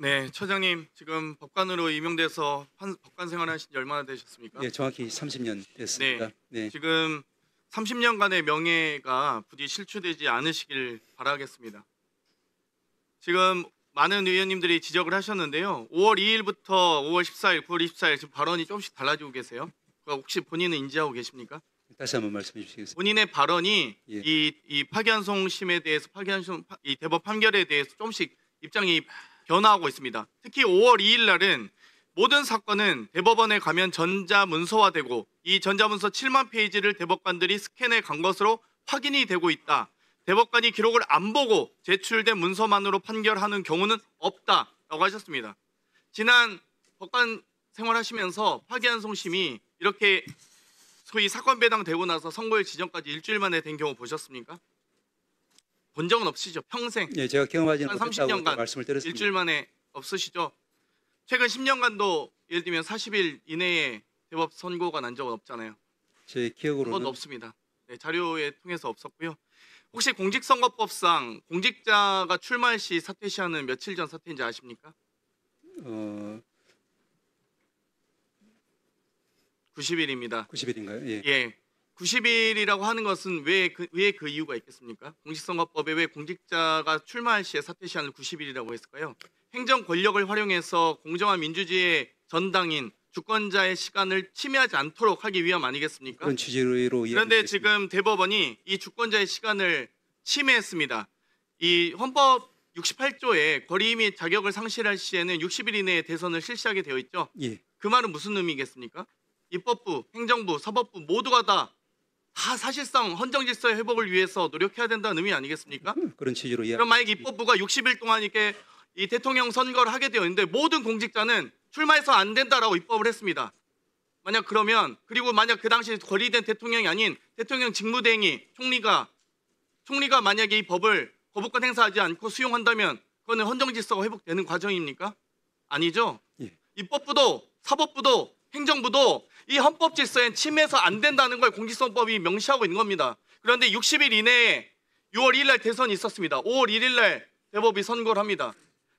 네, 처장님 지금 법관으로 임용돼서 법관 생활하신 지 얼마나 되셨습니까? 예, 정확히 30년 됐습니다. 네. 지금 30년간의 명예가 부디 실추되지 않으시길 바라겠습니다. 지금 많은 의원님들이 지적을 하셨는데요. 5월 2일부터 5월 14일, 9월 24일 지금 발언이 조금씩 달라지고 계세요. 혹시 본인은 인지하고 계십니까? 다시 한번 말씀해 주시겠습니까? 본인의 발언이 예. 이 파기환송심에 대해서 이 대법 판결에 대해서 조금씩 입장이 변화하고 있습니다. 특히 5월 2일 날은 모든 사건은 대법원에 가면 전자문서화되고 이 전자문서 7만 페이지를 대법관들이 스캔해 간 것으로 확인이 되고 있다. 대법관이 기록을 안 보고 제출된 문서만으로 판결하는 경우는 없다라고 하셨습니다. 지난 법관 생활하시면서 파기환송심이 이렇게 소위 사건 배당되고 나서 선고일 지정까지 일주일 만에 된 경우 보셨습니까? 본 적은 없으시죠? 평생. 예, 제가 경험하지는 한 못했다고 30년간 말씀을 드렸습니다. 일주일 만에 없으시죠? 최근 10년간도 예를 들면 40일 이내에 대법 선고가 난 적은 없잖아요. 제 한 기억으로는 번도 없습니다. 네, 자료에 통해서 없었고요. 혹시 공직선거법상 공직자가 출마할 시 사퇴 시한은 며칠 전 사퇴인지 아십니까? 90일입니다. 90일인가요? 예. 예. 90일이라고 하는 것은 왜 그 이유가 있겠습니까? 공직선거법에 왜 공직자가 출마할 시에 사퇴 시한을 90일이라고 했을까요? 행정 권력을 활용해서 공정한 민주주의의 전당인 주권자의 시간을 침해하지 않도록 하기 위함 아니겠습니까? 그런 취지로 그런데 지금 대법원이 이 주권자의 시간을 침해했습니다. 이 헌법 68조에 거리 및 자격을 상실할 시에는 60일 이내에 대선을 실시하게 되어 있죠. 예. 그 말은 무슨 의미겠습니까? 입법부, 행정부, 사법부 모두가 다 사실상 헌정 질서의 회복을 위해서 노력해야 된다는 의미 아니겠습니까? 그런 취지로 그럼 만약 입법부가 60일 동안 이렇게 이 대통령 선거를 하게 되어 있는데 모든 공직자는 출마해서 안 된다라고 입법을 했습니다. 만약 그러면 그리고 만약 그 당시 권리된 대통령이 아닌 대통령 직무대행이 총리가 만약에 이 법을 거부권 행사하지 않고 수용한다면 그거는 헌정 질서가 회복되는 과정입니까? 아니죠. 예. 입법부도 사법부도 행정부도 이 헌법 질서에 침해해서 안 된다는 걸 공직선거법이 명시하고 있는 겁니다. 그런데 60일 이내에 6월 2일 날 대선이 있었습니다. 5월 1일 날 대법이 선고를 합니다.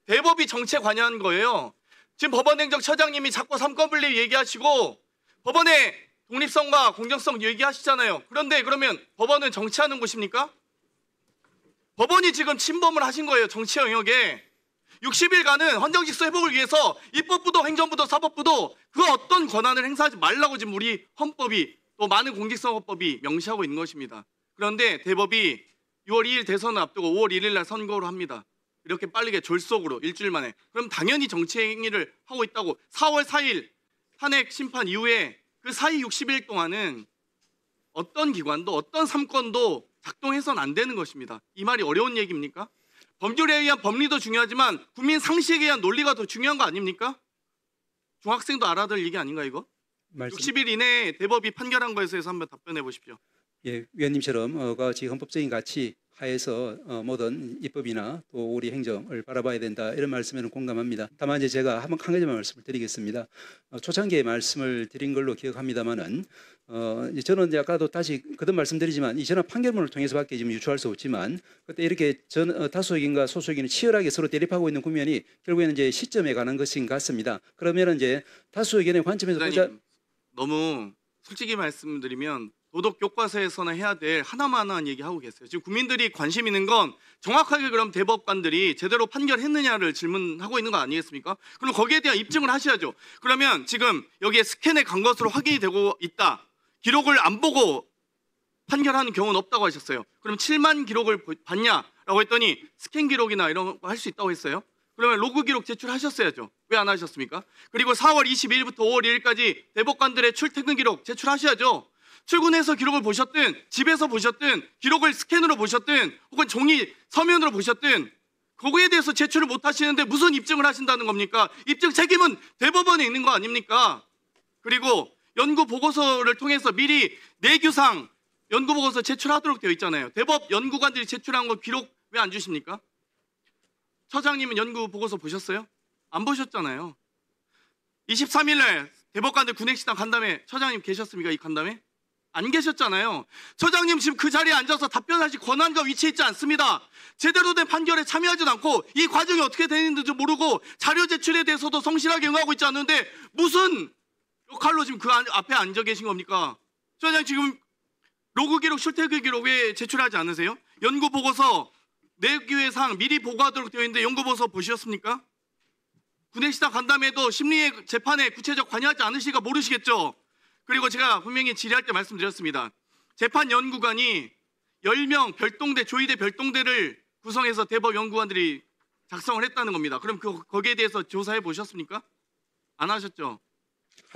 대법이 정치에 관여한 거예요. 지금 법원행정처장님이 자꾸 삼권분립 얘기하시고 법원의 독립성과 공정성 얘기하시잖아요. 그런데 그러면 법원은 정치하는 곳입니까? 법원이 지금 침범을 하신 거예요. 정치 영역에. 60일간은 헌정질서 회복을 위해서 입법부도 행정부도 사법부도 그 어떤 권한을 행사하지 말라고 지금 우리 헌법이 또 많은 공직선거법이 명시하고 있는 것입니다. 그런데 대법이 6월 2일 대선을 앞두고 5월 1일 날 선고를 합니다. 이렇게 빠르게 졸속으로 일주일 만에. 그럼 당연히 정치 행위를 하고 있다고 4월 4일 탄핵 심판 이후에 그 사이 60일 동안은 어떤 기관도 어떤 삼권도 작동해서는 안 되는 것입니다. 이 말이 어려운 얘기입니까? 법률에 의한 법리도 중요하지만 국민 상식에 의한 논리가 더 중요한 거 아닙니까? 중학생도 알아들 얘기 아닌가 이거? 60일 이내에 대법이 판결한 거에서 한번 답변해 보십시오. 예, 위원님처럼 같이 헌법적인 가치 하에서 모든 입법이나 또 우리 행정을 바라봐야 된다 이런 말씀에는 공감합니다. 다만 이제 제가 한 가지만 말씀을 드리겠습니다. 초창기에 말씀을 드린 걸로 기억합니다만은 저는 이제 아까도 다시 거듭 말씀드리지만 이 전원 판결문을 통해서밖에 지금 유추할 수 없지만 그때 이렇게 다수 의견과 소수 의견이 치열하게 서로 대립하고 있는 국면이 결국에는 이제 시점에 관한 것인 것 같습니다. 그러면은 이제 다수 의견의 관점에서 보자. 너무 솔직히 말씀드리면 도덕 교과서에서나 해야 될 하나만 얘기하고 계세요. 지금 국민들이 관심 있는 건 정확하게 그럼 대법관들이 제대로 판결했느냐를 질문하고 있는 거 아니겠습니까? 그럼 거기에 대한 입증을 하셔야죠. 그러면 지금 여기에 스캔에 간 것으로 확인이 되고 있다. 기록을 안 보고 판결하는 경우는 없다고 하셨어요. 그럼 7만 기록을 봤냐라고 했더니 스캔 기록이나 이런 거 할 수 있다고 했어요. 그러면 로그 기록 제출하셨어야죠. 왜 안 하셨습니까? 그리고 4월 22일부터 5월 1일까지 대법관들의 출퇴근 기록 제출하셔야죠. 출근해서 기록을 보셨든 집에서 보셨든 기록을 스캔으로 보셨든 혹은 종이 서면으로 보셨든 그거에 대해서 제출을 못 하시는데 무슨 입증을 하신다는 겁니까? 입증 책임은 대법원에 있는 거 아닙니까? 그리고 연구 보고서를 통해서 미리 내규상 연구 보고서 제출하도록 되어 있잖아요. 대법 연구관들이 제출한 거 기록 왜 안 주십니까? 처장님은 연구 보고서 보셨어요? 안 보셨잖아요. 23일 날 대법관들 군행식당 간담회 처장님 계셨습니까? 이 간담회? 안 계셨잖아요. 처장님 지금 그 자리에 앉아서 답변하실 권한과 위치에 있지 않습니다. 제대로 된 판결에 참여하지도 않고 이 과정이 어떻게 되는지도 모르고 자료 제출에 대해서도 성실하게 응하고 있지 않는데 무슨 역할로 지금 그 앞에 앉아 계신 겁니까? 처장님 지금 로그 기록, 출퇴근 기록 왜 제출하지 않으세요? 연구 보고서 내기회상 미리 보고하도록 되어 있는데 연구 보고서 보셨습니까? 구내시당 간담회도 심리의 재판에 구체적 관여하지 않으시니까 모르시겠죠? 그리고 제가 분명히 질의할 때 말씀드렸습니다. 재판 연구관이 10명 별동대, 조의대 별동대를 구성해서 대법 연구관들이 작성을 했다는 겁니다. 그럼 거기에 대해서 조사해 보셨습니까? 안 하셨죠?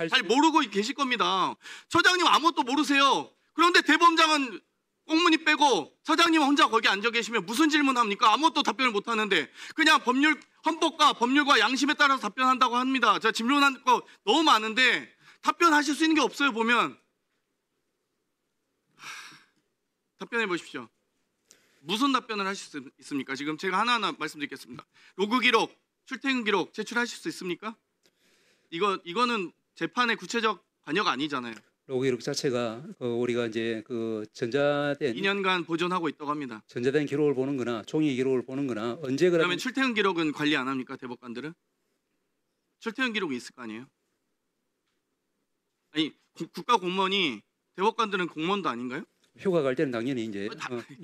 잘 모르고 계실 겁니다. 처장님 아무것도 모르세요. 그런데 대법원장은 꽁무니 빼고 처장님 혼자 거기 앉아 계시면 무슨 질문합니까? 아무것도 답변을 못 하는데 그냥 헌법과 법률과 양심에 따라서 답변한다고 합니다. 제가 질문한 거 너무 많은데 답변하실 수 있는 게 없어요. 보면 답변해 보십시오. 무슨 답변을 하실 수 있습니까? 지금 제가 하나하나 말씀드리겠습니다. 로그 기록, 출퇴근 기록 제출하실 수 있습니까? 이거는 재판의 구체적 관여가 아니잖아요. 로그 기록 자체가 우리가 이제 그 전자된 2년간 보존하고 있다고 합니다. 전자된 기록을 보는거나 종이 기록을 보는거나 언제 그러면 출퇴근 기록은 관리 안 합니까? 대법관들은? 출퇴근 기록이 있을 거 아니에요? 아니 국가 공무원이 대법관들은 공무원도 아닌가요? 휴가 갈 때는 당연히 이제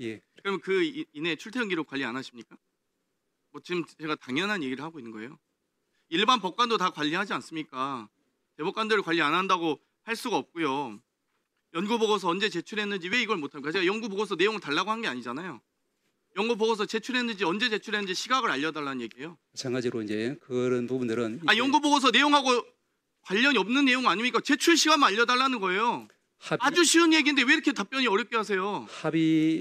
예. 그러면 그 이내 출퇴근 기록 관리 안 하십니까? 뭐 지금 제가 당연한 얘기를 하고 있는 거예요. 일반 법관도 다 관리하지 않습니까? 대법관들을 관리 안 한다고 할 수가 없고요. 연구 보고서 언제 제출했는지 왜 이걸 못 합니까? 제가 연구 보고서 내용을 달라고 한 게 아니잖아요. 연구 보고서 제출했는지 언제 제출했는지 시각을 알려달라는 얘기예요. 마찬가지로 이제 그런 부분들은 연구 보고서 내용하고 관련이 없는 내용 아닙니까? 제출 시간만 알려달라는 거예요. 아주 쉬운 얘기인데 왜 이렇게 답변이 어렵게 하세요?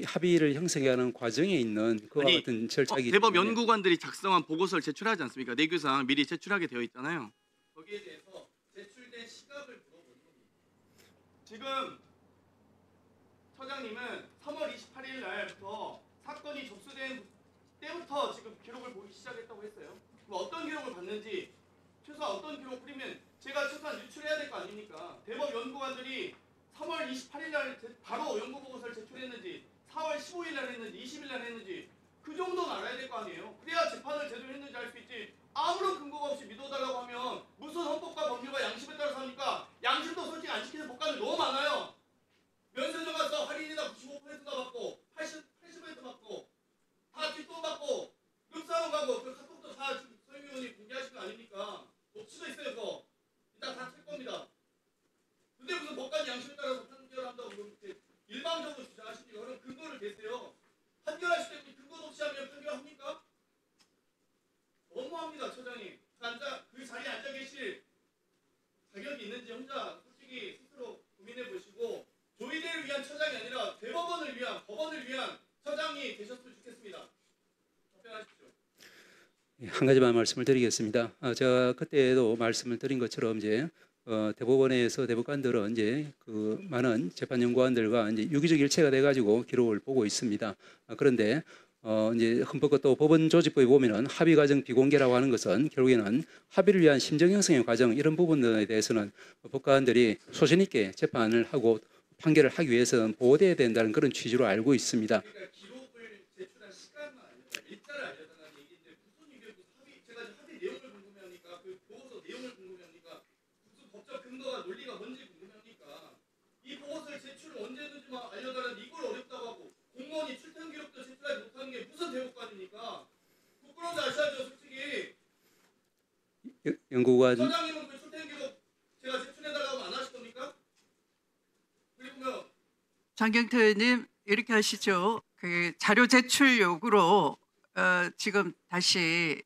합의를 형성하는 과정에 있는 그와 아니, 같은 절차이기 대법 때문에 연구관들이 작성한 보고서를 제출하지 않습니까? 내규상 미리 제출하게 되어 있잖아요. 거기에 대해서 제출된 시각을 물어보는 겁니다. 지금 처장님은 3월 28일 날부터 사건이 접수된 때부터 지금 기록을 보기 시작했다고 했어요. 그럼 어떤 기록을 봤는지 최소한 어떤 기록 그리면 제가 최소한 유출해야 될 거 아닙니까? 대법 연구관들이 3월 28일 날 바로 연구 보고서를 제출했는지 4월 15일 날 했는지 20일 날 했는지 그 정도는 알아야 될 거 아니에요. 그래야 재판을 제대로 했는지 알 수 있지. 아무런 근거가 없이 믿어달라고 하면 무슨 헌법과 법률과 양심에 따라서 합니까? 양심도 솔직히 안 지키는 법관들 너무 많아요. 면세점 가서 할인이나 95%나 받고 80% 받고 다 뒷돈 받고 급사원 가고 그 카톡도 다 지금 서영위원이 공개하신 거 아닙니까? 녹취도 있어요. 그거 일단 다 칠 겁니다. 근데 무슨 법관 양심에 따라서 판결한다고 그렇게 일방적으로 주장하십니까? 그럼 근거를 대세요. 판결하실 때 근거도 없이 하면 판결합니까? 너무합니다, 처장님. 그 자리에 앉아 계실 자격이 있는지 혼자 솔직히 스스로 고민해 보시고 조의대를 위한 처장이 아니라 대법원을 위한 법원을 위한 처장이 되셨으면 좋겠습니다. 답변하십시오. 한 가지만 말씀을 드리겠습니다. 제가 그때도 말씀을 드린 것처럼 이제 대법원에서 대법관들은 이제 그 많은 재판 연구관들과 이제 유기적 일체가 돼가지고 기록을 보고 있습니다. 그런데 이제 헌법과 또 법원 조직법에 보면은 합의 과정 비공개라고 하는 것은 결국에는 합의를 위한 심정 형성의 과정 이런 부분들에 대해서는 법관들이 소신 있게 재판을 하고 판결을 하기 위해서는 보호돼야 된다는 그런 취지로 알고 있습니다. 그러니까 기록을 제출한 시간만 알려달라, 일자를 알려달라는 얘기인데 무슨 이게 무슨 합의 제가 합의 내용을 궁금해하니까 그 보고서 내용을 궁금해하니까 무슨 법적 근거가 논리가 뭔지 궁금해하니까 이 보고서를 제출을 언제든지만 알려달라는 이걸 어렵다고 하고 공무원이 출퇴근 기록도 제출하지 못하는 게 무슨 대법관입니까? 부끄러운지 아셔야죠, 솔직히. 연구관 처장님은 그 출퇴근 기록 제가 제출해달라고 하면 안 하실 겁니까? 그리고 장경태 의원님 이렇게 하시죠. 그 자료 제출 요구로 지금 다시